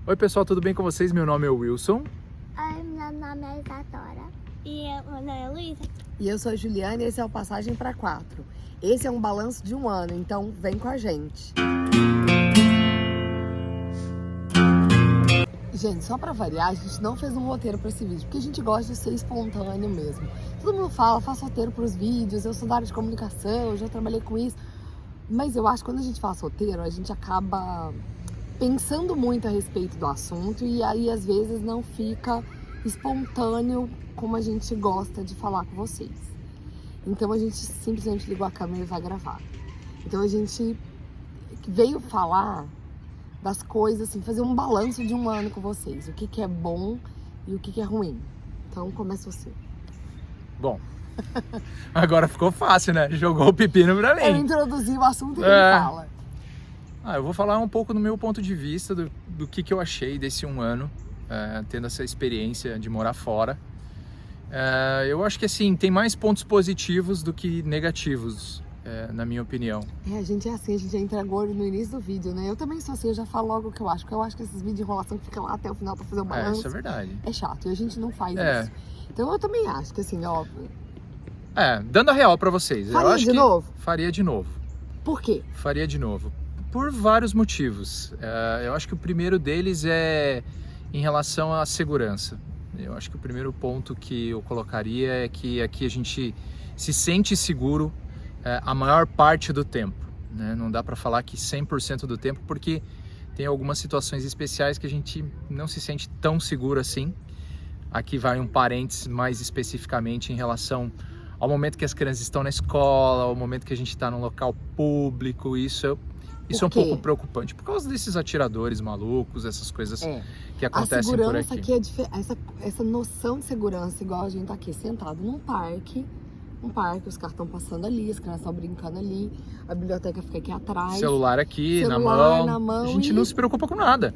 Oi pessoal, tudo bem com vocês? Meu nome é Wilson. Oi, meu nome é Isadora. E meu nome é Luísa. E eu sou a Juliana e esse é o Passagem para 4. Esse é um balanço de um ano, então vem com a gente. Gente, só pra variar, a gente não fez um roteiro pra esse vídeo, porque a gente gosta de ser espontâneo mesmo. Todo mundo fala, faço roteiro pros vídeos, eu sou da área de comunicação, eu já trabalhei com isso. Mas eu acho que quando a gente faz roteiro, a gente acaba pensando muito a respeito do assunto e aí às vezes não fica espontâneo como a gente gosta de falar com vocês. Então a gente simplesmente ligou a câmera e vai gravar. Então a gente veio falar das coisas, assim, fazer um balanço de um ano com vocês. O que é bom e o que é ruim. Então começa você. Bom, agora ficou fácil, né? Jogou o pepino pra mim. Eu introduzi o assunto e ele fala. Eu vou falar um pouco do meu ponto de vista, do que eu achei desse um ano, tendo essa experiência de morar fora. Eu acho que assim, tem mais pontos positivos do que negativos, na minha opinião. A gente é assim, a gente já entregou no início do vídeo, né? Eu também sou assim, eu já falo logo o que eu acho, porque eu acho que esses vídeos de enrolação que ficam lá até o final pra fazer o balanço. Isso é verdade. É chato, e a gente não faz isso. Então eu também acho que assim, ó... dando a real pra vocês. Faria eu acho de novo? Faria de novo. Por quê? Faria de novo. Por vários motivos. Eu acho que o primeiro deles é em relação à segurança. Eu acho que o primeiro ponto que eu colocaria é que aqui a gente se sente seguro a maior parte do tempo, né? Não dá para falar que 100% do tempo, porque tem algumas situações especiais que a gente não se sente tão seguro assim. Aqui vai um parênteses mais especificamente em relação ao momento que as crianças estão na escola, ao momento que a gente está num local público. Isso é um pouco preocupante, por causa desses atiradores malucos, essas coisas que acontecem por aqui. A segurança aqui essa noção de segurança, igual a gente tá aqui sentado num parque, os carros estão passando ali, as crianças estão brincando ali, a biblioteca fica aqui atrás. Celular aqui, na mão. A gente não se preocupa com nada.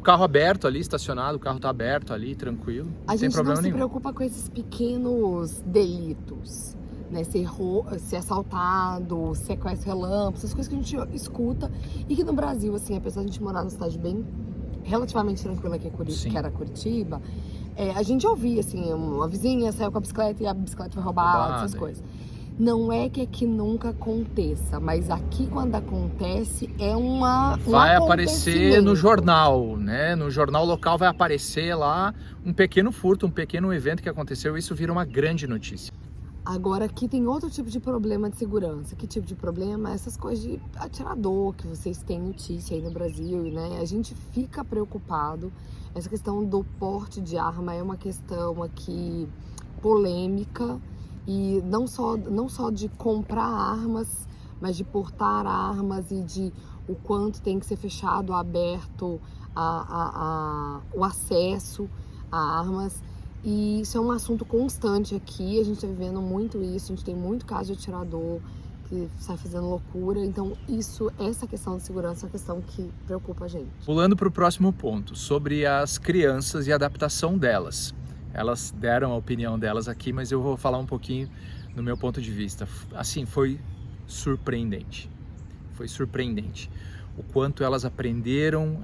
Carro aberto ali, estacionado, o carro tá aberto ali, tranquilo. A gente não se preocupa com esses pequenos delitos, né? Ser assaltado, sequestro relâmpago, essas coisas que a gente escuta e que no Brasil, assim, apesar de a gente morar numa cidade bem relativamente tranquila que era Curitiba, a gente ouvia, assim, uma vizinha saiu com a bicicleta e a bicicleta foi roubada, essas coisas. Não é que aqui nunca aconteça, mas aqui quando acontece vai aparecer no jornal, né? No jornal local vai aparecer lá um pequeno furto, um pequeno evento que aconteceu e isso vira uma grande notícia. Agora aqui tem outro tipo de problema de segurança. Que tipo de problema? Essas coisas de atirador que vocês têm notícia aí no Brasil, né? A gente fica preocupado. Essa questão do porte de arma é uma questão aqui polêmica. E não só de comprar armas, mas de portar armas e de o quanto tem que ser fechado, aberto o acesso a armas. E isso é um assunto constante aqui, a gente está vivendo muito isso, a gente tem muito caso de atirador que sai fazendo loucura, então essa questão de segurança é uma questão que preocupa a gente. Pulando para o próximo ponto, sobre as crianças e a adaptação delas. Elas deram a opinião delas aqui, mas eu vou falar um pouquinho no meu ponto de vista. Assim, foi surpreendente. Foi surpreendente. O quanto elas aprenderam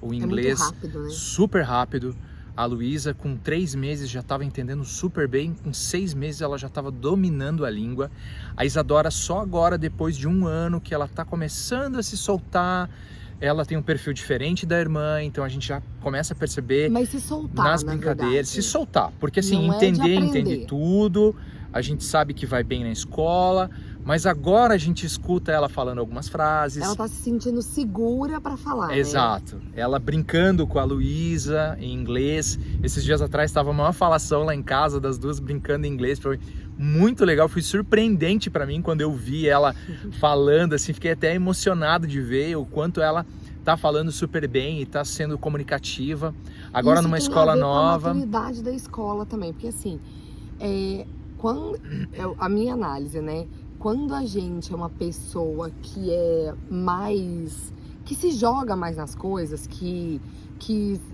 o inglês muito rápido, né? Super rápido. A Luísa, com 3 meses, já estava entendendo super bem. Com 6 meses, ela já estava dominando a língua. A Isadora, só agora, depois de 1 ano, que ela está começando a se soltar. Ela tem um perfil diferente da irmã, então a gente já começa a perceber. Mas se soltar, nas brincadeiras, se soltar. Porque assim, não entende tudo, a gente sabe que vai bem na escola, mas agora a gente escuta ela falando algumas frases. Ela tá se sentindo segura para falar. Exato. Né? Ela brincando com a Luísa em inglês. Esses dias atrás estava uma falação lá em casa das duas brincando em inglês. Foi muito legal, foi surpreendente para mim quando eu vi ela falando, assim, fiquei até emocionado de ver o quanto ela tá falando super bem e tá sendo comunicativa. Agora numa escola nova. Com a maturidade da escola também, porque assim, a minha análise, né? Quando a gente é uma pessoa que se joga mais nas coisas, que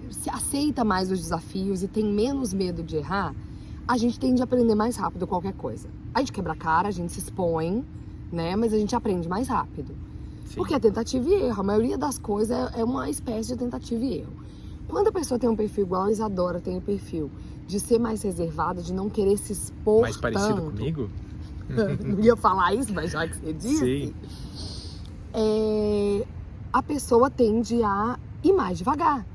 se aceita mais os desafios e tem menos medo de errar, a gente tende a aprender mais rápido qualquer coisa. A gente quebra a cara, a gente se expõe, né? Mas a gente aprende mais rápido. Sim. Porque é tentativa e erro. A maioria das coisas é uma espécie de tentativa e erro. Quando a pessoa tem um perfil igual a Isadora tem o perfil de ser mais reservada, de não querer se expor Mais parecido tanto, comigo? não ia falar isso, mas já que você disse, a pessoa tende a ir mais devagar.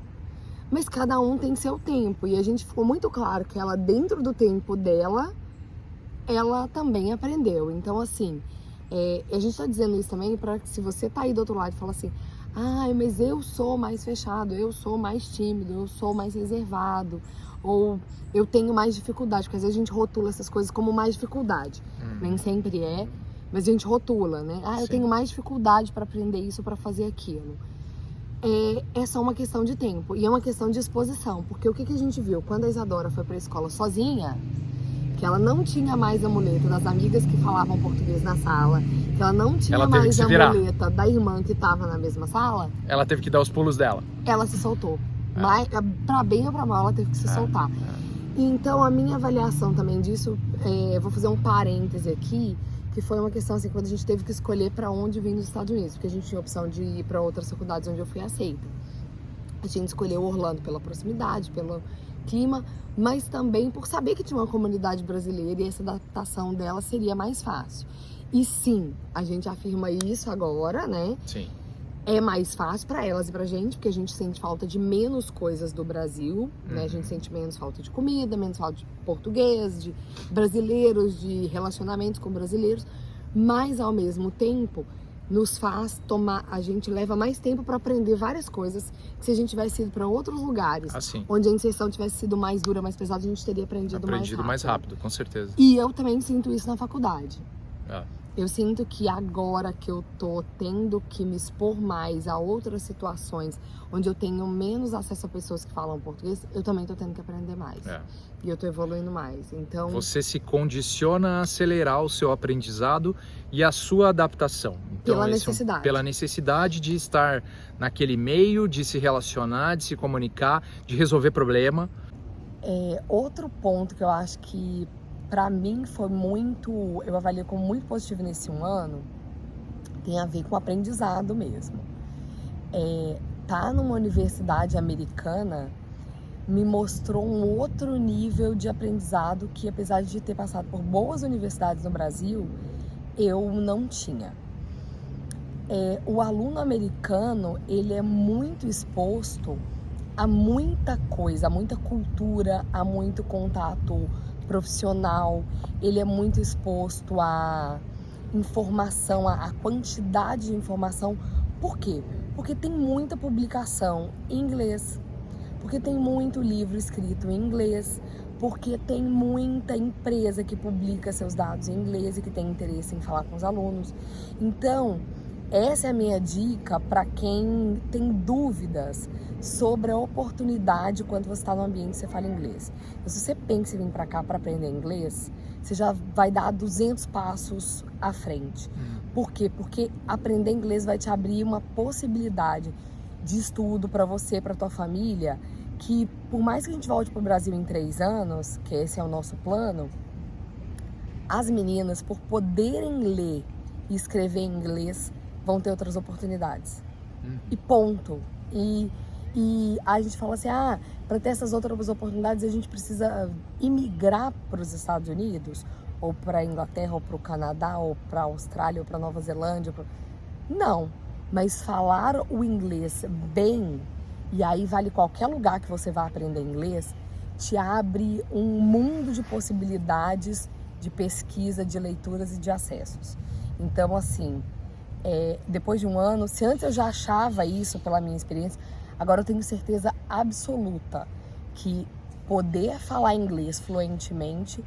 Mas cada um tem seu tempo. E a gente ficou muito claro que ela, dentro do tempo dela, ela também aprendeu. Então, assim, a gente tá dizendo isso também para que se você tá aí do outro lado e fala assim, mas eu sou mais fechado, eu sou mais tímido, eu sou mais reservado, ou eu tenho mais dificuldade, porque às vezes a gente rotula essas coisas como mais dificuldade. Nem sempre é, mas a gente rotula, né? Eu tenho mais dificuldade para aprender isso, para fazer aquilo. É só uma questão de tempo e é uma questão de exposição, porque o que a gente viu quando a Isadora foi para a escola sozinha, que ela não tinha mais a muleta das amigas que falavam português na sala, que ela não tinha mais a muleta da irmã que estava na mesma sala, ela teve que dar os pulos dela. Ela se soltou. Mas, pra bem ou pra mal, ela teve que se soltar. Então, a minha avaliação também disso, vou fazer um parêntese aqui, que foi uma questão assim, quando a gente teve que escolher para onde vir nos Estados Unidos, porque a gente tinha a opção de ir para outras faculdades onde eu fui aceita. A gente escolheu Orlando pela proximidade, pelo clima, mas também por saber que tinha uma comunidade brasileira e essa adaptação dela seria mais fácil. E sim, a gente afirma isso agora, né? Sim. É mais fácil para elas e pra gente, porque a gente sente falta de menos coisas do Brasil, né? A gente sente menos falta de comida, menos falta de português, de brasileiros, de relacionamentos com brasileiros, mas ao mesmo tempo nos faz a gente leva mais tempo para aprender várias coisas que se a gente tivesse ido para outros lugares, onde a inserção tivesse sido mais dura, mais pesada, a gente teria aprendido mais rápido, com certeza. E eu também sinto isso na faculdade. Eu sinto que agora que eu tô tendo que me expor mais a outras situações onde eu tenho menos acesso a pessoas que falam português, eu também tô tendo que aprender mais. E eu tô evoluindo mais. Então, você se condiciona a acelerar o seu aprendizado e a sua adaptação. Então, pela necessidade. Pela necessidade de estar naquele meio, de se relacionar, de se comunicar, de resolver problema. Outro ponto que eu acho que pra mim foi eu avalio como muito positivo nesse 1 ano, tem a ver com o aprendizado mesmo. Tá numa universidade americana me mostrou um outro nível de aprendizado que, apesar de ter passado por boas universidades no Brasil, eu não tinha. O aluno americano, ele é muito exposto a muita coisa, a muita cultura, a muito contato profissional, ele é muito exposto a informação, a quantidade de informação. Por quê? Porque tem muita publicação em inglês, porque tem muito livro escrito em inglês, porque tem muita empresa que publica seus dados em inglês e que tem interesse em falar com os alunos. Então, essa é a minha dica para quem tem dúvidas sobre a oportunidade quando você está no ambiente que você fala inglês. Então, se você pensa em vir para cá para aprender inglês, você já vai dar 200 passos à frente. Por quê? Porque aprender inglês vai te abrir uma possibilidade de estudo para você, para tua família, que por mais que a gente volte para o Brasil em 3 anos, que esse é o nosso plano, as meninas, por poderem ler e escrever em inglês, vão ter outras oportunidades. E ponto. E a gente fala assim, para ter essas outras oportunidades a gente precisa imigrar para os Estados Unidos, ou para a Inglaterra, ou para o Canadá, ou para a Austrália, ou para Nova Zelândia. Não, mas falar o inglês bem, e aí vale qualquer lugar que você vá aprender inglês, te abre um mundo de possibilidades de pesquisa, de leituras e de acessos. Então, assim, depois de 1 ano, se antes eu já achava isso pela minha experiência, agora eu tenho certeza absoluta que poder falar inglês fluentemente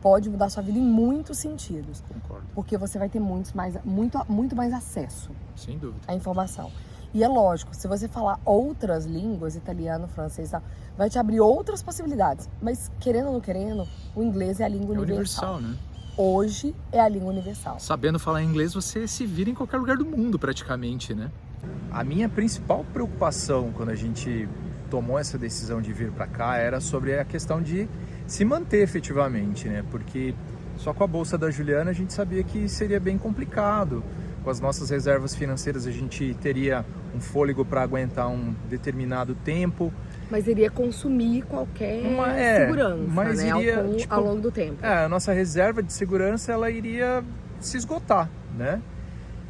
pode mudar sua vida em muitos sentidos. Concordo. Porque você vai ter muito mais acesso. Sem dúvida. À informação. E é lógico, se você falar outras línguas, italiano, francês, vai te abrir outras possibilidades. Mas, querendo ou não querendo, o inglês é a língua universal, né? Hoje é a língua universal. Sabendo falar inglês, você se vira em qualquer lugar do mundo, praticamente, né? A minha principal preocupação quando a gente tomou essa decisão de vir para cá era sobre a questão de se manter efetivamente, né? Porque só com a bolsa da Juliana a gente sabia que seria bem complicado. com as nossas reservas financeiras a gente teria um fôlego para aguentar um determinado tempo. Mas iria consumir qualquer segurança, mas né? iria, Ao longo do tempo. A nossa reserva de segurança ela iria se esgotar, né?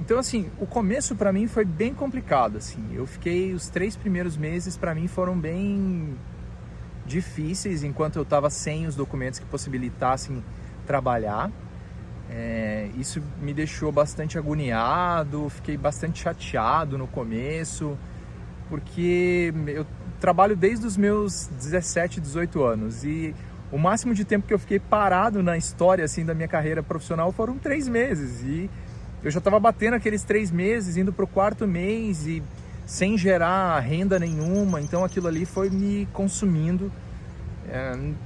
Então, assim, o começo para mim foi bem complicado, assim. Eu fiquei, os 3 primeiros meses para mim foram bem difíceis, enquanto eu estava sem os documentos que possibilitassem trabalhar. Isso me deixou bastante agoniado, fiquei bastante chateado no começo, porque eu trabalho desde os meus 17, 18 anos e o máximo de tempo que eu fiquei parado na história assim da minha carreira profissional foram 3 meses e eu já estava batendo aqueles 3 meses, indo para o 4º mês e sem gerar renda nenhuma, então aquilo ali foi me consumindo.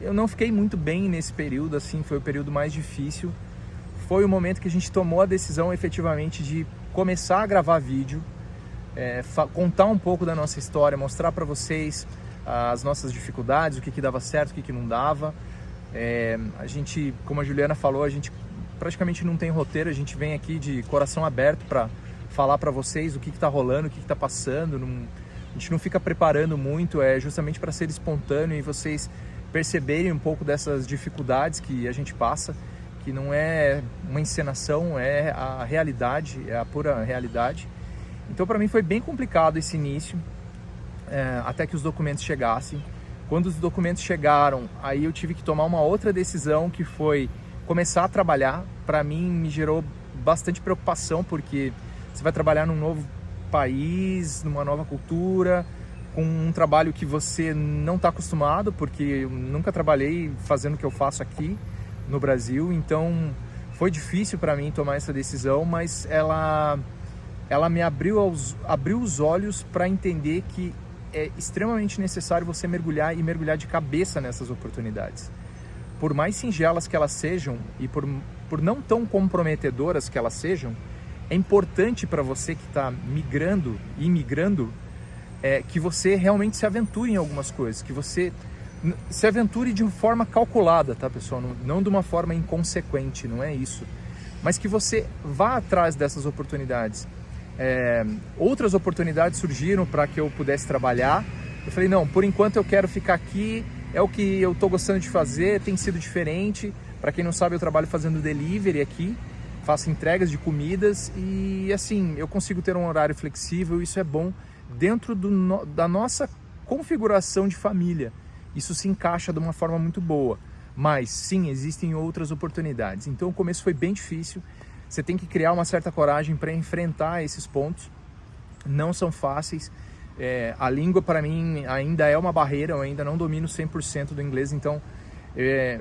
Eu não fiquei muito bem nesse período, assim, foi o período mais difícil. Foi o momento que a gente tomou a decisão efetivamente de começar a gravar vídeo, contar um pouco da nossa história, mostrar para vocês as nossas dificuldades, o que dava certo, o que não dava. A gente, como a Juliana falou, a gente praticamente não tem roteiro, a gente vem aqui de coração aberto para falar para vocês o que está rolando, o que está passando. A gente não fica preparando muito, é justamente para ser espontâneo e vocês perceberem um pouco dessas dificuldades que a gente passa, que não é uma encenação, é a realidade, é a pura realidade. Então para mim foi bem complicado esse início, até que os documentos chegassem. Quando os documentos chegaram, aí eu tive que tomar uma outra decisão, que foi começar a trabalhar. Para mim me gerou bastante preocupação, porque você vai trabalhar num novo país, numa nova cultura, com um trabalho que você não está acostumado, porque eu nunca trabalhei fazendo o que eu faço aqui no Brasil, então foi difícil para mim tomar essa decisão, mas ela me abriu os olhos para entender que é extremamente necessário você mergulhar de cabeça nessas oportunidades. Por mais singelas que elas sejam e por não tão comprometedoras que elas sejam, é importante para você que está migrando e imigrando que você realmente se aventure em algumas coisas, que você se aventure de uma forma calculada, tá, pessoal? Não de uma forma inconsequente, não é isso. Mas que você vá atrás dessas oportunidades. Outras oportunidades surgiram para que eu pudesse trabalhar. Eu falei, não, por enquanto eu quero ficar aqui, é o que eu estou gostando de fazer, tem sido diferente. Para quem não sabe, eu trabalho fazendo delivery aqui, faço entregas de comidas e assim, eu consigo ter um horário flexível, isso é bom dentro da nossa configuração de família. Isso se encaixa de uma forma muito boa, mas sim, existem outras oportunidades. Então o começo foi bem difícil, você tem que criar uma certa coragem para enfrentar esses pontos, não são fáceis. A língua para mim ainda é uma barreira, eu ainda não domino 100% do inglês, então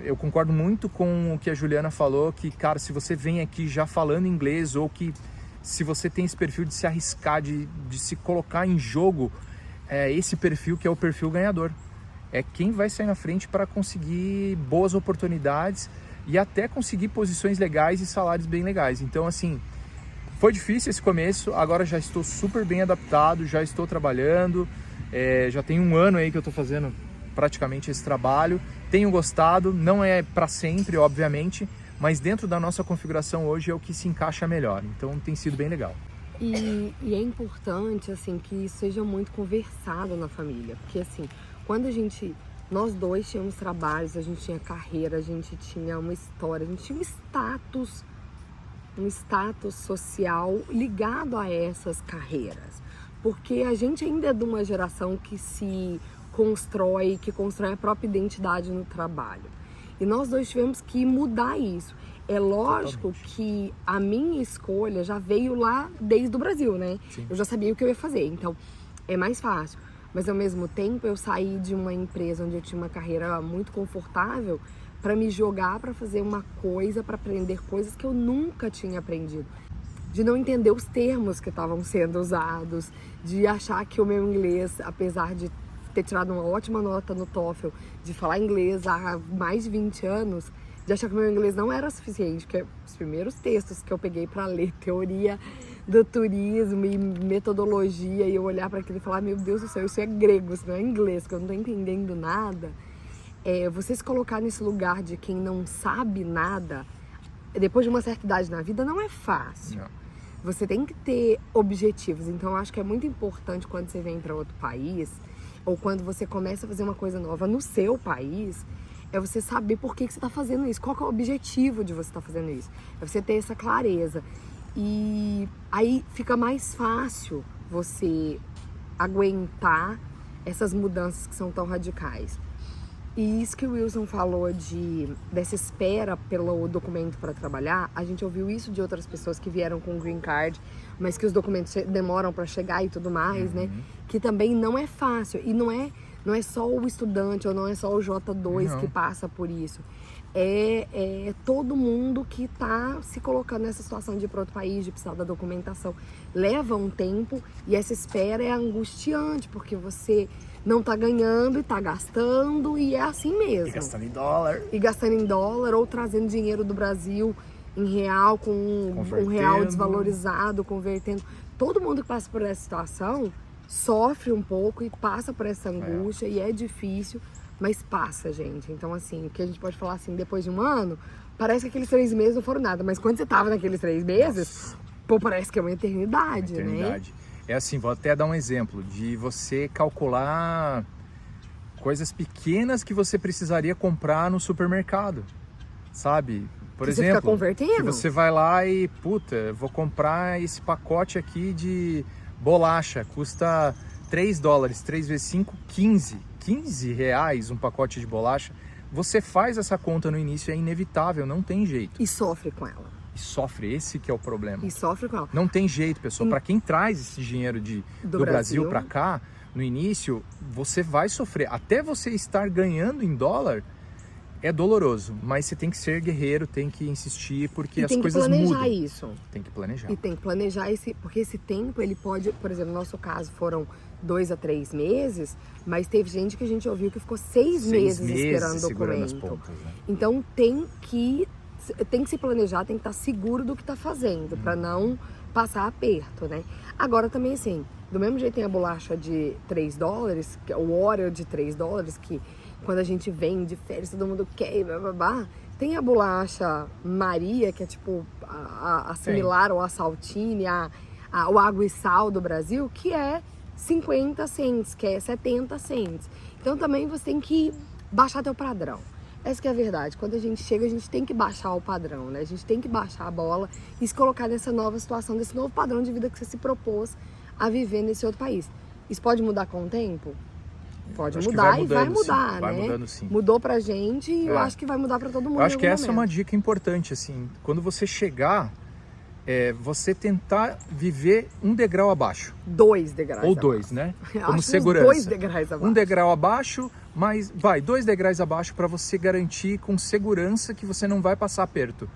eu concordo muito com o que a Juliana falou, que, cara, se você vem aqui já falando inglês, ou que se você tem esse perfil de se arriscar, de se colocar em jogo, esse perfil que é o perfil ganhador. É quem vai sair na frente para conseguir boas oportunidades e até conseguir posições legais e salários bem legais. Então, assim, foi difícil esse começo, agora já estou super bem adaptado, já estou trabalhando, já tem 1 ano aí que eu estou fazendo praticamente esse trabalho. Tenho gostado, não é para sempre, obviamente, mas dentro da nossa configuração hoje é o que se encaixa melhor. Então tem sido bem legal. E é importante, assim, que isso seja muito conversado na família, porque, assim, quando nós dois tínhamos trabalhos, a gente tinha carreira, a gente tinha uma história, a gente tinha um status social ligado a essas carreiras, porque a gente ainda é de uma geração que constrói a própria identidade no trabalho. E nós dois tivemos que mudar isso. É lógico que a minha escolha já veio lá desde o Brasil, né? Sim. Eu já sabia o que eu ia fazer, então é mais fácil. Mas ao mesmo tempo eu saí de uma empresa onde eu tinha uma carreira muito confortável para me jogar para fazer uma coisa, para aprender coisas que eu nunca tinha aprendido. De não entender os termos que estavam sendo usados, de achar que o meu inglês, apesar de ter tirado uma ótima nota no TOEFL, de falar inglês há mais de 20 anos, de achar que o meu inglês não era suficiente, porque os primeiros textos que eu peguei para ler, teoria do turismo e metodologia, e eu olhar para aquilo e falar, meu Deus do céu, isso é grego, isso não é inglês, que eu não tô entendendo nada. Você se colocar nesse lugar de quem não sabe nada, depois de uma certa idade na vida, não é fácil. você tem que ter objetivos. Então, eu acho que é muito importante quando você vem para outro país, ou quando você começa a fazer uma coisa nova no seu país, é você saber por que você está fazendo isso, qual que é o objetivo de você estar fazendo isso. É você ter essa clareza. E aí fica mais fácil você aguentar essas mudanças que são tão radicais. E isso que o Wilson falou dessa espera pelo documento para trabalhar, a gente ouviu isso de outras pessoas que vieram com green card, mas que os documentos demoram para chegar e tudo mais, né? Que também não é fácil. E não é só o estudante ou não é só o J2 que passa por isso. É todo mundo que está se colocando nessa situação de ir para outro país, de precisar da documentação. Leva um tempo e essa espera é angustiante, porque você não tá ganhando e tá gastando, e é assim mesmo. E gastando em dólar. E gastando em dólar, ou trazendo dinheiro do Brasil em real, com um real desvalorizado, convertendo. Todo mundo que passa por essa situação sofre um pouco e passa por essa angústia, e é difícil, mas passa, gente. Então, assim, o que a gente pode falar assim, depois de um ano, parece que aqueles 3 meses não foram nada, mas quando você tava naqueles 3 meses, pô, parece que é uma eternidade, né? É assim, vou até dar um exemplo de você calcular coisas pequenas que você precisaria comprar no supermercado, sabe? Por exemplo, você fica convertendo? Que você vai lá e, puta, vou comprar esse pacote aqui de bolacha, custa 3 dólares, 3 vezes 5, 15 reais um pacote de bolacha. Você faz essa conta no início, é inevitável, não tem jeito. E sofre com ela. E sofre, esse que é o problema. E sofre com ela. Não tem jeito, pessoal. Para quem traz esse dinheiro do Brasil para cá, no início, você vai sofrer. Até você estar ganhando em dólar, é doloroso. Mas você tem que ser guerreiro, tem que insistir, porque as coisas mudam. Tem que planejar isso. Tem que planejar. E tem que planejar porque esse tempo, ele pode, por exemplo, no nosso caso, foram 2 a 3 meses, mas teve gente que a gente ouviu que ficou 6 meses esperando o documento. Pontas, né? Então tem que se planejar, tem que estar seguro do que está fazendo, para não passar aperto, né? Agora também, assim, do mesmo jeito tem a bolacha de 3 dólares, que é o Oreo de 3 dólares, que quando a gente vem de férias, todo mundo quer e blá. Tem a bolacha Maria, que é tipo a similar ao Saltine, o Água e Sal do Brasil, que é 50 cents, que é 70 cents. Então também você tem que baixar teu padrão. Essa que é a verdade. Quando a gente chega, a gente tem que baixar o padrão, né? A gente tem que baixar a bola e se colocar nessa nova situação, desse novo padrão de vida que você se propôs a viver nesse outro país. Isso pode mudar com o tempo? Pode mudar e vai mudar, né? Vai mudando, sim. Mudou pra gente e eu acho que vai mudar pra todo mundo. Eu acho que essa é uma dica importante, assim. Quando você chegar, você tentar viver um degrau abaixo. 2 degraus ou 2, né? Como acho segurança. 2 degraus abaixo. Um degrau abaixo, mas 2 degraus abaixo para você garantir com segurança que você não vai passar aperto.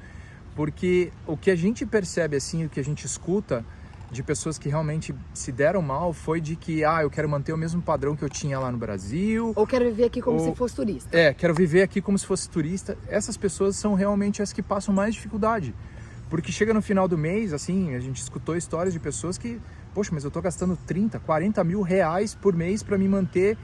Porque o que a gente percebe, assim, o que a gente escuta de pessoas que realmente se deram mal foi de que, eu quero manter o mesmo padrão que eu tinha lá no Brasil. Ou quero viver aqui como se fosse turista. Quero viver aqui como se fosse turista. Essas pessoas são realmente as que passam mais dificuldade. Porque chega no final do mês, assim, a gente escutou histórias de pessoas que, poxa, mas eu tô gastando 30, 40 mil reais por mês para me manter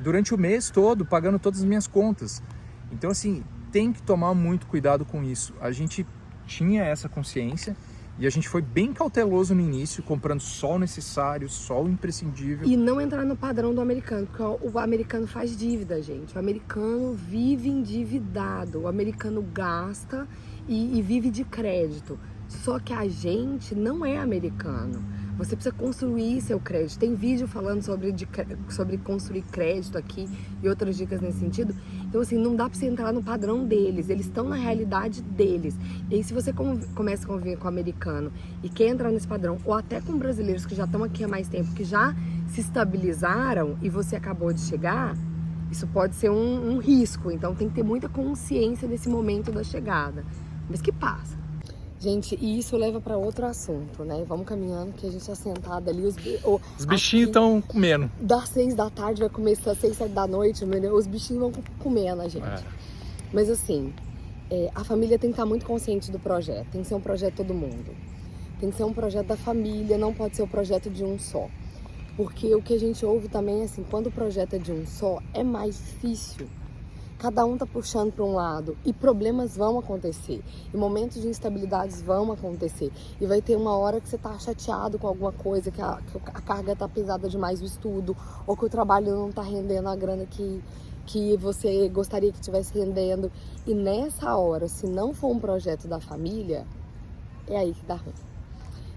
durante o mês todo, pagando todas as minhas contas. Então, assim, tem que tomar muito cuidado com isso. A gente tinha essa consciência e a gente foi bem cauteloso no início, comprando só o necessário, só o imprescindível. E não entrar no padrão do americano, porque o americano faz dívida, gente. O americano vive endividado, o americano gasta e vive de crédito. Só que a gente não é americano. Você precisa construir seu crédito. Tem vídeo falando sobre construir crédito aqui e outras dicas nesse sentido. Então, assim, não dá pra você entrar no padrão deles. Eles estão na realidade deles. E aí, se você começa a conviver com o americano e quer entrar nesse padrão, ou até com brasileiros que já estão aqui há mais tempo, que já se estabilizaram e você acabou de chegar, isso pode ser um risco. Então, tem que ter muita consciência desse momento da chegada. Mas que passa. Gente, e isso leva para outro assunto, né? Vamos caminhando, que a gente tá sentado ali. Os bichinhos estão comendo. Das 6 da tarde vai começar às 6, 7 da noite, os bichinhos vão comendo a gente. Mas assim, a família tem que estar muito consciente do projeto. Tem que ser um projeto de todo mundo. Tem que ser um projeto da família, não pode ser o projeto de um só. Porque o que a gente ouve também é assim, quando o projeto é de um só, é mais difícil. cada um tá puxando para um lado e problemas vão acontecer, e momentos de instabilidades vão acontecer, e vai ter uma hora que você tá chateado com alguma coisa, que a carga tá pesada demais do estudo, ou que o trabalho não tá rendendo a grana que você gostaria que estivesse rendendo, e nessa hora, se não for um projeto da família, é aí que dá ruim.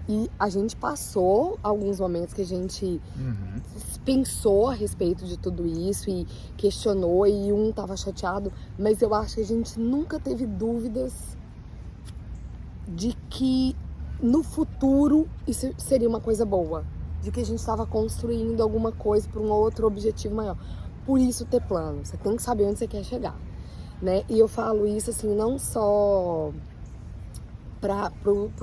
E a gente passou alguns momentos que a gente pensou a respeito de tudo isso e questionou, e um tava chateado, mas eu acho que a gente nunca teve dúvidas de que no futuro isso seria uma coisa boa, de que a gente estava construindo alguma coisa para um outro objetivo maior. Por isso ter plano, você tem que saber onde você quer chegar, né? E eu falo isso assim, não só para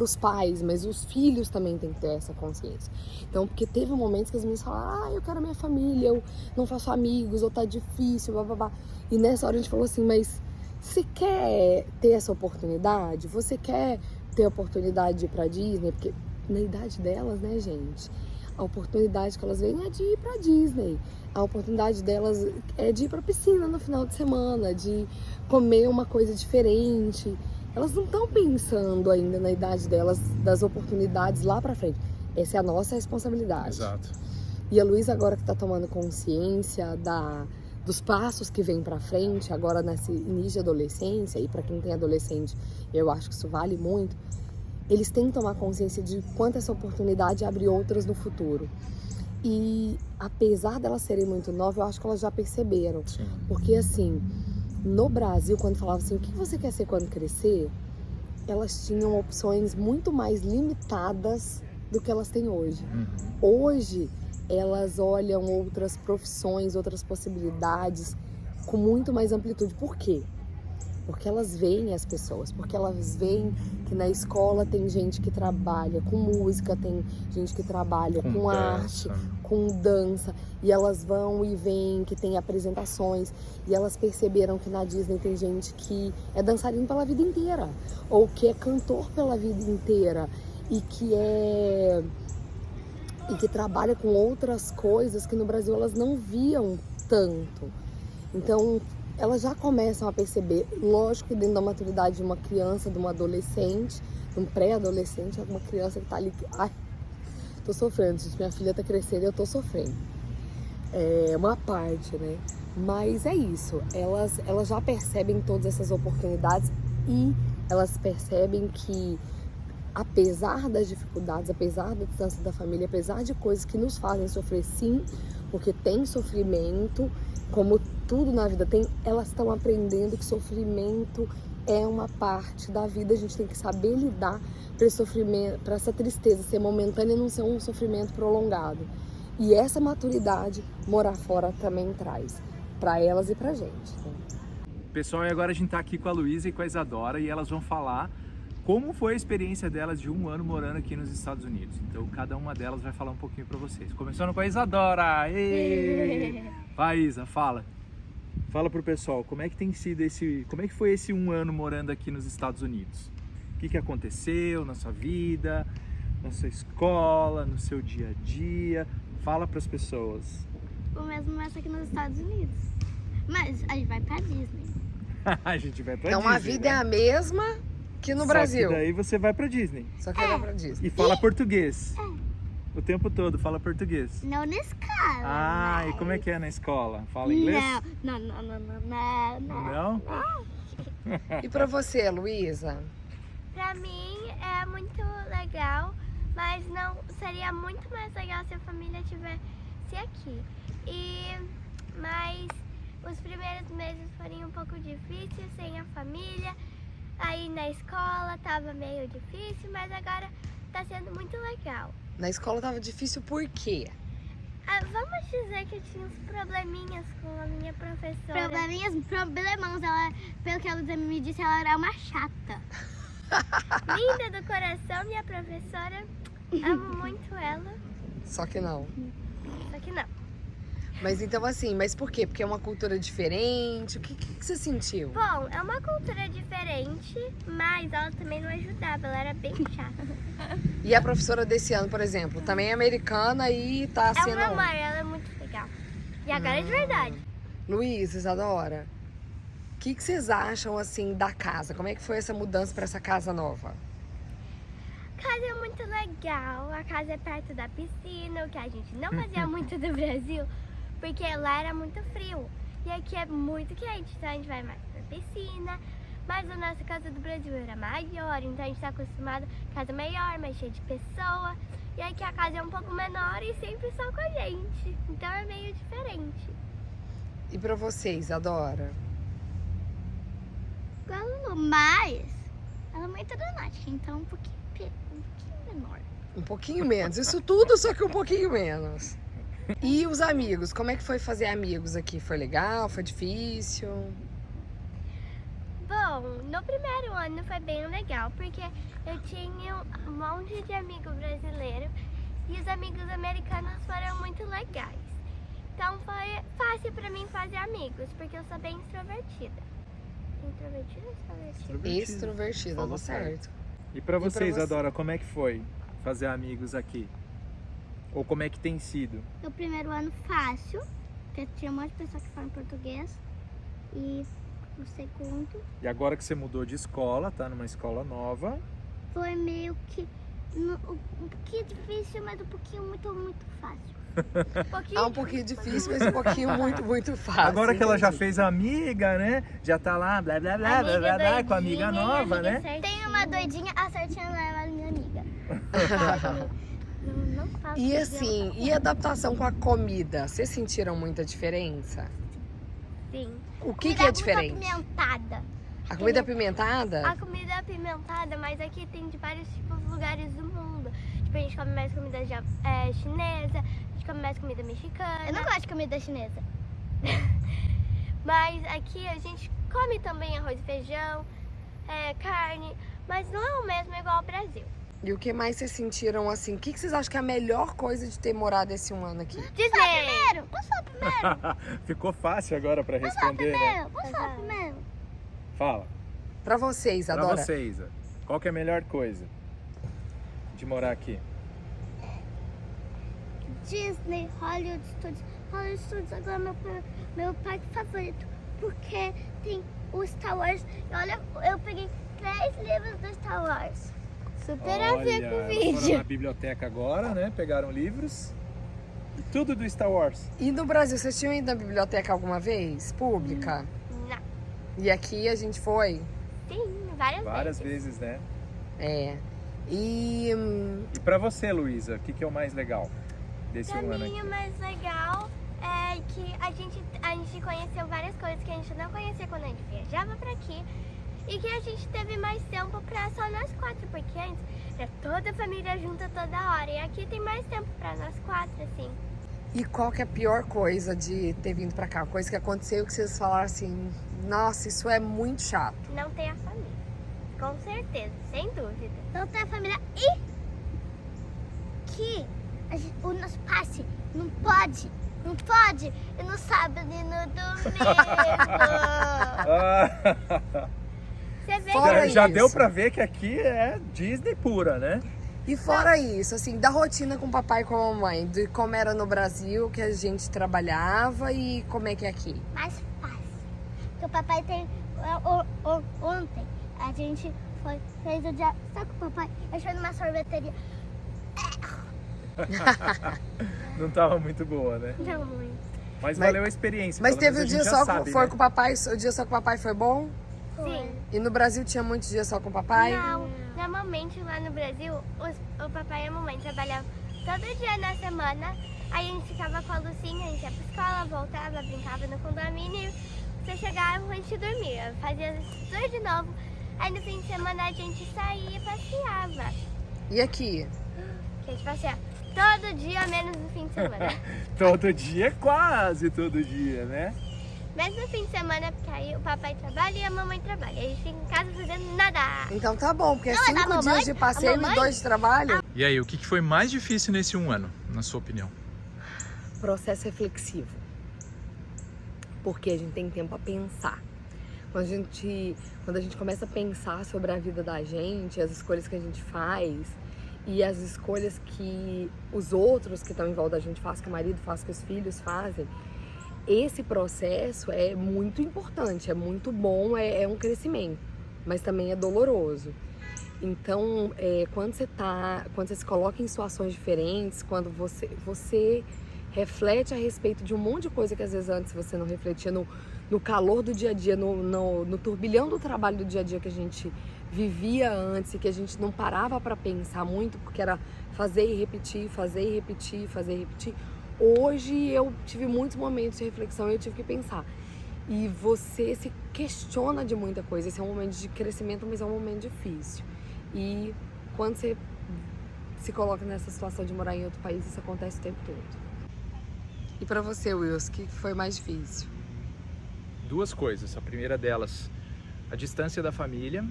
os pais, mas os filhos também têm que ter essa consciência. Então, porque teve momentos que as meninas falaram, eu quero a minha família, eu não faço amigos, ou tá difícil, blá blá blá. E nessa hora a gente falou assim, mas você quer ter essa oportunidade? Você quer ter a oportunidade de ir pra Disney? Porque na idade delas, né, gente, a oportunidade que elas veem é de ir pra Disney. A oportunidade delas é de ir pra piscina no final de semana, de comer uma coisa diferente. Elas não estão pensando ainda na idade delas, das oportunidades lá pra frente. Essa é a nossa responsabilidade. Exato. E a Luísa agora que tá tomando consciência dos passos que vem pra frente, agora nesse início de adolescência, e pra quem tem adolescente, eu acho que isso vale muito, eles têm que tomar consciência de quanto essa oportunidade abre outras no futuro. E apesar delas serem muito novas, eu acho que elas já perceberam. Sim. Porque assim, no Brasil, quando falava assim, o que você quer ser quando crescer? Elas tinham opções muito mais limitadas do que elas têm hoje. Hoje, elas olham outras profissões, outras possibilidades com muito mais amplitude. Por quê? Porque elas veem as pessoas, porque elas veem que na escola tem gente que trabalha com música, tem gente que trabalha com arte, com dança, e elas vão e veem que tem apresentações, e elas perceberam que na Disney tem gente que é dançarino pela vida inteira, ou que é cantor pela vida inteira, e que trabalha com outras coisas que no Brasil elas não viam tanto. Então, elas já começam a perceber, lógico que dentro da maturidade de uma criança, de uma adolescente, de um pré-adolescente, uma criança que tá ali, ai, tô sofrendo, gente, minha filha tá crescendo e eu tô sofrendo. É uma parte, né? Mas é isso, elas já percebem todas essas oportunidades e elas percebem que, apesar das dificuldades, apesar da distância da família, apesar de coisas que nos fazem sofrer, sim, porque tem sofrimento, como tudo na vida tem, elas estão aprendendo que sofrimento é uma parte da vida, a gente tem que saber lidar para esse sofrimento, para essa tristeza ser momentânea e não ser um sofrimento prolongado. E essa maturidade, morar fora também traz, para elas e pra gente. Pessoal, e agora a gente tá aqui com a Luísa e com a Isadora e elas vão falar como foi a experiência delas de 1 ano morando aqui nos Estados Unidos. Então, cada uma delas vai falar um pouquinho para vocês. Começando com a Isadora! Vai, Isa, fala. Fala pro pessoal, como é que tem sido como é que foi esse 1 ano morando aqui nos Estados Unidos? O que aconteceu na sua vida, na sua escola, no seu dia a dia? Fala pras pessoas. O mesmo começa aqui nos Estados Unidos. Mas a gente vai pra Disney. A gente vai pra Então Disney. a vida é a mesma que no Só Brasil. Que daí você vai pra Disney. Só que vai pra Disney. E fala português. O tempo todo fala português. Não na escola. Ah, mas... e como é que é na escola? Fala inglês? Não. Não? E pra você, Luísa? Pra mim é muito legal, mas não seria muito mais legal se a família estivesse aqui. Mas os primeiros meses foram um pouco difíceis sem a família. Aí na escola tava meio difícil, mas agora tá sendo muito legal. Na escola tava difícil por quê? Vamos dizer que eu tinha uns probleminhas com a minha professora. Problemões. Ela, pelo que ela me disse, ela era uma chata. Linda do coração, minha professora. Amo muito ela. Só que não. Só que não. Mas então assim, mas por quê? Porque é uma cultura diferente? O que você sentiu? Bom, é uma cultura diferente, mas ela também não ajudava, ela era bem chata. E a professora desse ano, por exemplo, também é americana e tá É sendo... uma amor, ela é muito legal. E agora é de verdade. Luísa, Isadora, O que vocês acham, assim, da casa? Como é que foi essa mudança para essa casa nova? A casa é muito legal, a casa é perto da piscina, o que a gente não fazia muito do Brasil, porque lá era muito frio. E aqui é muito quente, então a gente vai mais pra piscina. Mas a nossa casa do Brasil era maior, então a gente tá acostumado a casa maior, mais cheia de pessoa. E aqui a casa é um pouco menor e sempre só com a gente, então é meio diferente. E para vocês, Adora? Igual mas ela é muito dramática, então um pouquinho menor. Um pouquinho menos. Isso tudo, só que um pouquinho menos. E os amigos? Como é que foi fazer amigos aqui? Foi legal? Foi difícil? Bom, no primeiro ano foi bem legal, porque eu tinha um monte de amigo brasileiro e os amigos americanos foram muito legais. Então foi fácil pra mim fazer amigos, porque eu sou bem extrovertida. Introvertida ou extrovertida? Extrovertida, Falou tá certo. E pra vocês, você? Adora, como é que foi fazer amigos aqui? Ou como é que tem sido? No primeiro ano fácil, porque tinha um monte de pessoas que falam português. E no segundo E agora que você mudou de escola, tá numa escola nova, foi meio que um pouquinho difícil, mas um pouquinho muito fácil. Um pouquinho difícil, mas um pouquinho muito fácil. agora que ela já entendi. fez amiga, né? Já tá lá, blá blá blá, blá, blá, blá, com a amiga nova, né? Tem uma doidinha, a certinha não é a minha amiga. não faço E ideia. assim, e a adaptação com a comida? Vocês sentiram muita diferença? Sim. O que é diferente? Muito apimentada. A comida apimentada? A comida é apimentada, mas aqui tem de vários tipos de lugares do mundo. Tipo, a gente come mais comida chinesa, a gente come mais comida mexicana. Eu não gosto de comida chinesa. Mas aqui a gente come também arroz e feijão, carne, mas não é o mesmo igual ao Brasil. E o que mais vocês sentiram assim? O que vocês acham que é a melhor coisa de ter morado esse um ano aqui? Disney! Posso falar primeiro? Ficou fácil agora pra responder, né? Posso falar primeiro? Fala, Pra vocês, pra Adora. vocês, qual que é a melhor coisa de morar aqui? Disney, Hollywood Studios. Hollywood Studios agora é meu parque favorito, porque tem o Star Wars. E olha, eu peguei 3 livros do Star Wars. Super a ver com o Foram vídeo. na biblioteca agora, né? Pegaram livros. E tudo do Star Wars. E no Brasil, vocês tinham ido na biblioteca alguma vez? Pública? Não. E aqui a gente foi? Sim, várias Várias vezes. vezes, né? É. E E pra você, Luísa, o que, que é o mais legal desse Pra um ano mim, aqui? o mais legal é que a gente conheceu várias coisas que a gente não conhecia quando a gente viajava pra aqui. E que a gente teve mais tempo pra só nós 4, porque antes era toda a família junta toda hora. E aqui tem mais tempo pra nós 4, assim. E qual que é a pior coisa de ter vindo pra cá? Coisa que aconteceu que vocês falaram assim, nossa, isso é muito chato. Não tem a família. Com certeza, sem dúvida. Não tem a família e que o nosso passe não pode ir no sábado e no domingo. Você vê Fora Já isso. deu pra ver que aqui é Disney pura, né? E fora isso, assim, da rotina com o papai e com a mamãe, de como era no Brasil, que a gente trabalhava e como é que é aqui? mais fácil. Porque o papai tem. Ontem a gente fez o dia. Só com o papai, a gente foi numa sorveteria. Não tava muito boa, né? Não muito. Mas valeu a experiência. Mas pelo teve o menos a dia gente já só sabe, foi né? com o papai, o dia só com o papai foi bom? Sim. E no Brasil tinha muitos dias só com o papai? Não, normalmente lá no Brasil, o papai e a mamãe trabalhavam todo dia na semana. Aí a gente ficava com a Lucinha, a gente ia pra escola, voltava, brincava no condomínio. Você chegava, a gente dormia, fazia tudo de novo. Aí no fim de semana a gente saía e passeava. E aqui? Que a gente passeava todo dia, menos no fim de semana. Todo dia, quase todo dia, né? Mas no fim de semana, porque aí o papai trabalha e a mamãe trabalha. Aí a gente fica em casa fazendo nada. Então tá bom, porque é Não, mas a 5 mamãe- dias de passeio a e mamãe- 2 de trabalho. E aí, o que foi mais difícil nesse um ano, na sua opinião? O processo é reflexivo. Porque a gente tem tempo a pensar. Quando a gente começa a pensar sobre a vida da gente, as escolhas que a gente faz e as escolhas que os outros que estão em volta da gente fazem, que o marido faz, que os filhos fazem, esse processo é muito importante, é muito bom, é um crescimento, mas também é doloroso. Então, quando você se coloca em situações diferentes, quando você reflete a respeito de um monte de coisa que às vezes antes você não refletia no calor do dia a dia, no turbilhão do trabalho do dia a dia que a gente vivia antes e que a gente não parava para pensar muito, porque era fazer e repetir, fazer e repetir, fazer e repetir. Hoje eu tive muitos momentos de reflexão e eu tive que pensar. E você se questiona de muita coisa. Esse é um momento de crescimento, mas é um momento difícil. E quando você se coloca nessa situação de morar em outro país, isso acontece o tempo todo. E pra você, Wilson, o que foi mais difícil? Duas coisas. A primeira delas, a distância da família,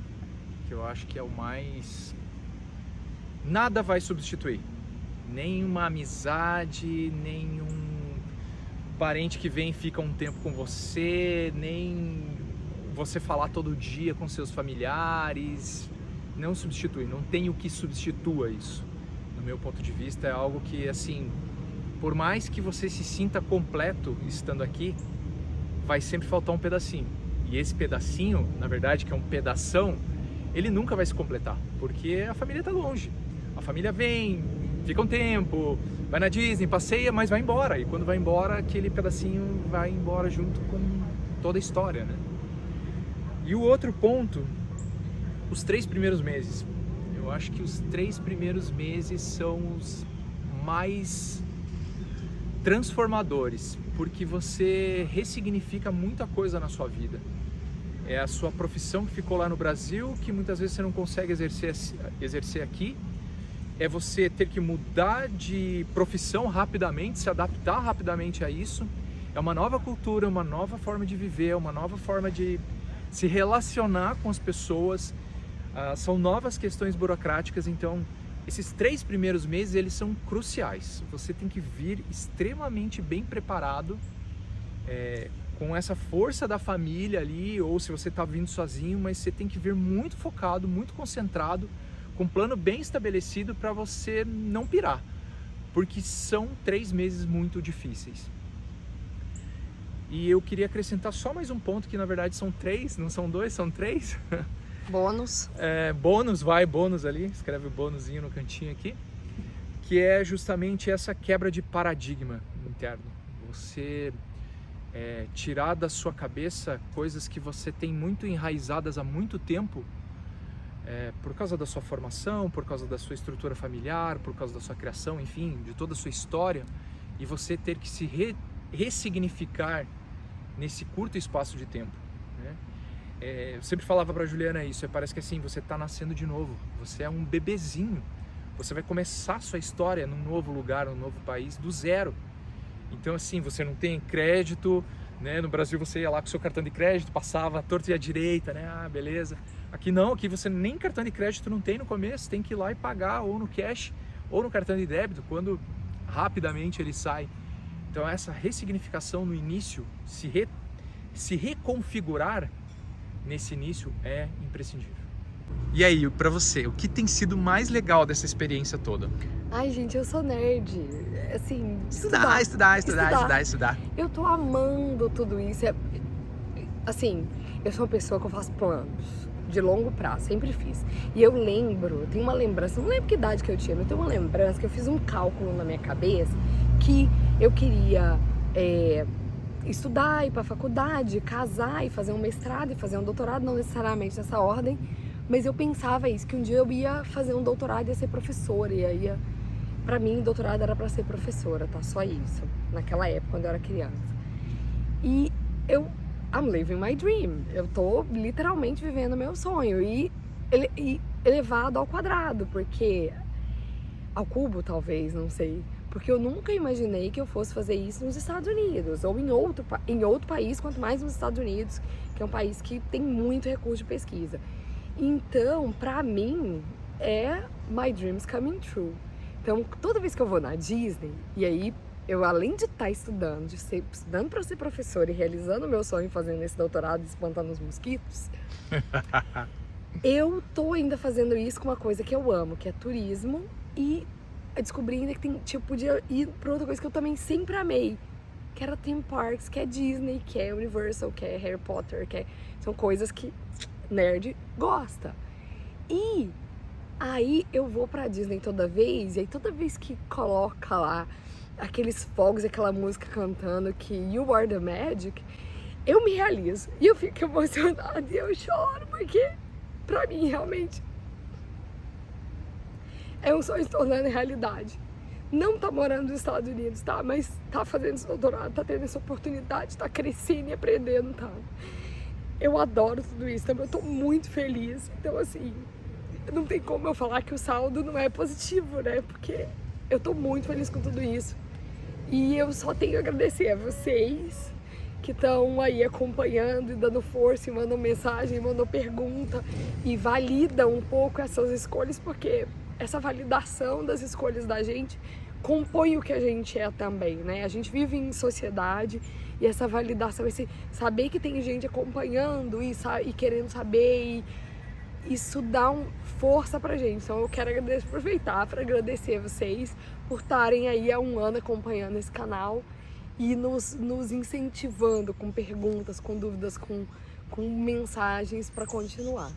que eu acho que é o mais... Nada vai substituir. Nem uma amizade, nem um parente que vem e fica um tempo com você, nem você falar todo dia com seus familiares. Não substitui, não tem o que substitua isso. No meu ponto de vista, é algo que, assim, por mais que você se sinta completo estando aqui, vai sempre faltar um pedacinho. E esse pedacinho, na verdade, que é um pedação, ele nunca vai se completar, porque a família está longe. A família vem, fica um tempo, vai na Disney, passeia, mas vai embora. E quando vai embora, aquele pedacinho vai embora junto com toda a história, né? E o outro ponto, os 3 primeiros meses. Eu acho que os 3 primeiros meses são os mais transformadores, porque você ressignifica muita coisa na sua vida. É a sua profissão que ficou lá no Brasil, que muitas vezes você não consegue exercer aqui. É você ter que mudar de profissão rapidamente, se adaptar rapidamente a isso. É uma nova cultura, uma nova forma de viver, uma nova forma de se relacionar com as pessoas. São novas questões burocráticas, então esses 3 primeiros meses eles são cruciais. Você tem que vir extremamente bem preparado, com essa força da família ali, ou se você está vindo sozinho, mas você tem que vir muito focado, muito concentrado, com um plano bem estabelecido para você não pirar, porque são 3 meses muito difíceis. E eu queria acrescentar só mais um ponto, que na verdade são 3, não são 2, são 3. Bônus. Bônus ali, escreve o bônusinho no cantinho aqui, que é justamente essa quebra de paradigma interno. Você tirar da sua cabeça coisas que você tem muito enraizadas há muito tempo, por causa da sua formação, por causa da sua estrutura familiar, por causa da sua criação, enfim, de toda a sua história, e você ter que se ressignificar nesse curto espaço de tempo, né? Eu sempre falava para a Juliana isso, parece que assim, você está nascendo de novo, você é um bebezinho, você vai começar a sua história num novo lugar, num novo país, do zero. Então assim, você não tem crédito, né? No Brasil você ia lá com o seu cartão de crédito, passava à torta e à direita, né? Ah, beleza. Aqui não, aqui você nem cartão de crédito não tem no começo, tem que ir lá e pagar ou no cash ou no cartão de débito, quando rapidamente ele sai. Então essa ressignificação no início, se reconfigurar nesse início é imprescindível. E aí, pra você, o que tem sido mais legal dessa experiência toda? Ai, gente, eu sou nerd. Assim, Estudar. Eu tô amando tudo isso. Assim, eu sou uma pessoa que eu faço planos de longo prazo, sempre fiz. E eu tenho uma lembrança, não lembro que idade que eu tinha, mas eu tenho uma lembrança que eu fiz um cálculo na minha cabeça que eu queria estudar, ir pra faculdade, casar e fazer um mestrado e fazer um doutorado, não necessariamente nessa ordem, mas eu pensava isso, que um dia eu ia fazer um doutorado e ia ser professora, e aí, pra mim, doutorado era pra ser professora, tá? Só isso, naquela época, quando eu era criança. E I'm living my dream, eu tô literalmente vivendo meu sonho, e elevado ao quadrado, porque, ao cubo talvez, não sei, porque eu nunca imaginei que eu fosse fazer isso nos Estados Unidos, ou em outro país, quanto mais nos Estados Unidos, que é um país que tem muito recurso de pesquisa. Então, pra mim, é my dreams coming true. Então, toda vez que eu vou na Disney, e aí eu, além de estar estudando, estudando para ser professora e realizando o meu sonho, fazendo esse doutorado, espantando os mosquitos, eu tô ainda fazendo isso com uma coisa que eu amo, que é turismo, e descobri ainda que podia ir para outra coisa que eu também sempre amei, que era theme parks, que é Disney, que é Universal, que é Harry Potter, são coisas que nerd gosta. E aí eu vou pra Disney toda vez, e aí toda vez que coloca lá aqueles fogos, aquela música cantando que You Are The Magic, eu me realizo. E eu fico emocionada e eu choro, porque pra mim realmente é um sonho se tornando realidade. Não tá morando nos Estados Unidos, tá? Mas tá fazendo esse doutorado, tá tendo essa oportunidade, tá crescendo e aprendendo, tá? Eu adoro tudo isso, então eu tô muito feliz. Então, assim, não tem como eu falar que o saldo não é positivo, né? Porque eu tô muito feliz com tudo isso. E eu só tenho a agradecer a vocês que estão aí acompanhando e dando força, e mandam mensagem, mandam pergunta e validam um pouco essas escolhas, porque essa validação das escolhas da gente compõe o que a gente é também, né? A gente vive em sociedade e essa validação, esse saber que tem gente acompanhando e querendo saber, e isso dá força pra gente. Então eu quero aproveitar para agradecer vocês por estarem aí há um ano acompanhando esse canal e nos incentivando com perguntas, com dúvidas, com mensagens para continuar.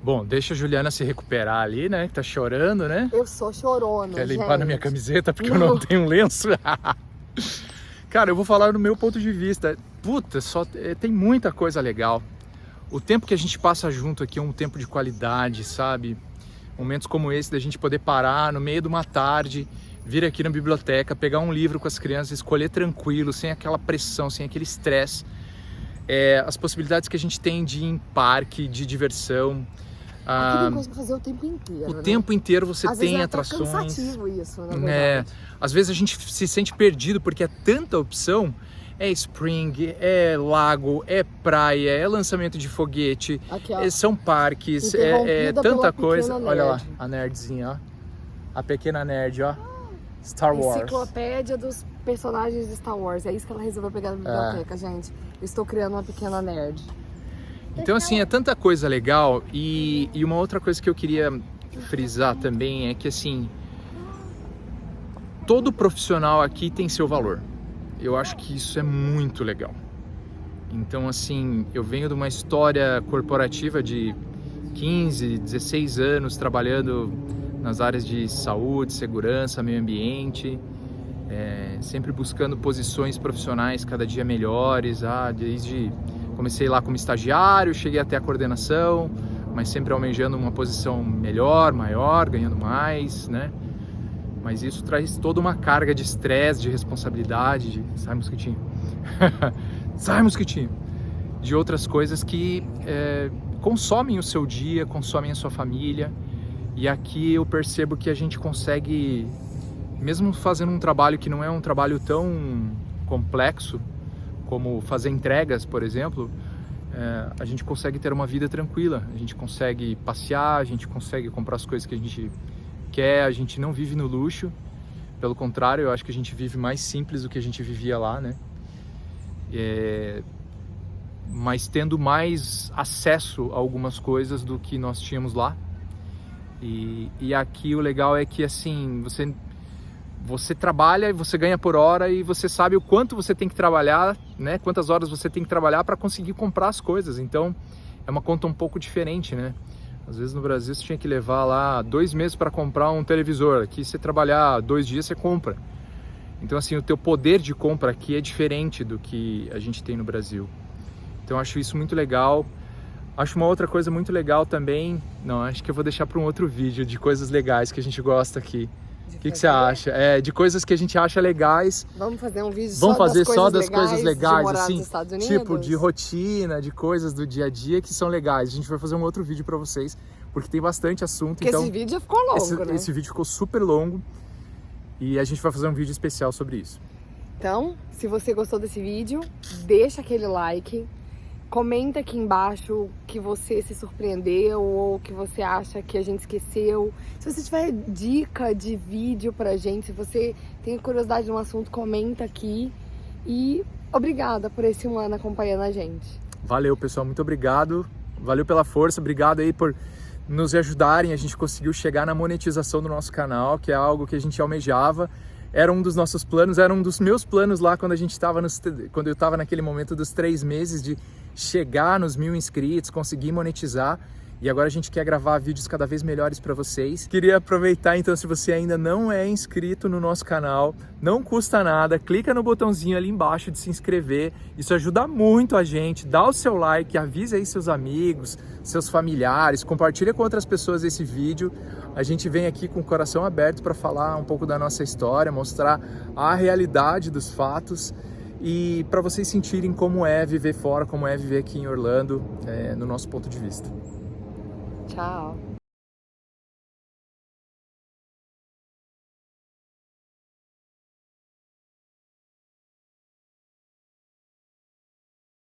Bom, deixa a Juliana se recuperar ali, né? Que tá chorando, né? Eu sou chorona, Quer limpar gente. na minha camiseta porque eu não tenho um lenço? Cara, eu vou falar no meu ponto de vista. Puta, tem muita coisa legal. O tempo que a gente passa junto aqui é um tempo de qualidade, sabe? Momentos como esse da gente poder parar no meio de uma tarde, vir aqui na biblioteca, pegar um livro com as crianças, escolher tranquilo, sem aquela pressão, sem aquele estresse. As possibilidades que a gente tem de ir em parque, de diversão. Aqui tem coisa pra fazer o tempo inteiro, né? Tempo inteiro você Às tem vezes é atrações. até cansativo isso, na verdade. Às vezes a gente se sente perdido porque é tanta opção. É spring, é lago, é praia, é lançamento de foguete, Aqui, ó, são parques, interrompida tanta pela coisa. pequena Olha lá, nerd. a nerdzinha, ó. A pequena nerd, ó. Star Wars. Enciclopédia dos personagens de Star Wars. É isso que ela resolveu pegar na biblioteca, gente. Eu estou criando uma pequena nerd. Então, assim, é tanta coisa legal. E uma outra coisa que eu queria frisar também é que, assim, todo profissional aqui tem seu valor. Eu acho que isso é muito legal. Então, assim, eu venho de uma história corporativa de 15, 16 anos trabalhando nas áreas de saúde, segurança, meio ambiente, sempre buscando posições profissionais cada dia melhores. Desde comecei lá como estagiário, cheguei até a coordenação, mas sempre almejando uma posição melhor, maior, ganhando mais, né? Mas isso traz toda uma carga de estresse, de responsabilidade, sai mosquitinho, sai mosquitinho, de outras coisas que consomem o seu dia, consomem a sua família. E aqui eu percebo que a gente consegue, mesmo fazendo um trabalho que não é um trabalho tão complexo como fazer entregas, por exemplo, a gente consegue ter uma vida tranquila, a gente consegue passear, a gente consegue comprar as coisas que a gente quer, a gente não vive no luxo, pelo contrário, eu acho que a gente vive mais simples do que a gente vivia lá, né? Mas tendo mais acesso a algumas coisas do que nós tínhamos lá. E aqui o legal é que, assim, você trabalha e você ganha por hora e você sabe o quanto você tem que trabalhar, né? Quantas horas você tem que trabalhar para conseguir comprar as coisas. Então é uma conta um pouco diferente, né? Às vezes no Brasil você tinha que levar lá 2 meses para comprar um televisor. Aqui você trabalhar 2 dias você compra. Então, assim, o teu poder de compra aqui é diferente do que a gente tem no Brasil. Então eu acho isso muito legal. Acho uma outra coisa muito legal também. Não, acho que eu vou deixar para um outro vídeo de coisas legais que a gente gosta aqui. O que você acha? De coisas que a gente acha legais. Vamos fazer um vídeo só das coisas legais, de morar assim, nos Estados Unidos? tipo de rotina, de coisas do dia a dia que são legais. A gente vai fazer um outro vídeo para vocês, porque tem bastante assunto. Porque então, esse vídeo ficou longo, né? Esse vídeo ficou super longo e a gente vai fazer um vídeo especial sobre isso. Então, se você gostou desse vídeo, deixa aquele like. Comenta aqui embaixo que você se surpreendeu ou que você acha que a gente esqueceu. Se você tiver dica de vídeo pra gente, se você tem curiosidade de um assunto, comenta aqui. E obrigada por esse um ano acompanhando a gente. Valeu, pessoal. Muito obrigado. Valeu pela força. Obrigado aí por nos ajudarem. A gente conseguiu chegar na monetização do nosso canal, que é algo que a gente almejava. era um dos nossos planos, era um dos meus planos lá quando quando eu estava naquele momento dos 3 meses de chegar nos 1000 inscritos, conseguir monetizar. E agora a gente quer gravar vídeos cada vez melhores para vocês. Queria aproveitar então, se você ainda não é inscrito no nosso canal, não custa nada, clica no botãozinho ali embaixo de se inscrever. Isso ajuda muito a gente. Dá o seu like, avise aí seus amigos, seus familiares, compartilha com outras pessoas esse vídeo. A gente vem aqui com o coração aberto para falar um pouco da nossa história, mostrar a realidade dos fatos e para vocês sentirem como é viver fora, como é viver aqui em Orlando, no nosso ponto de vista. Tchau.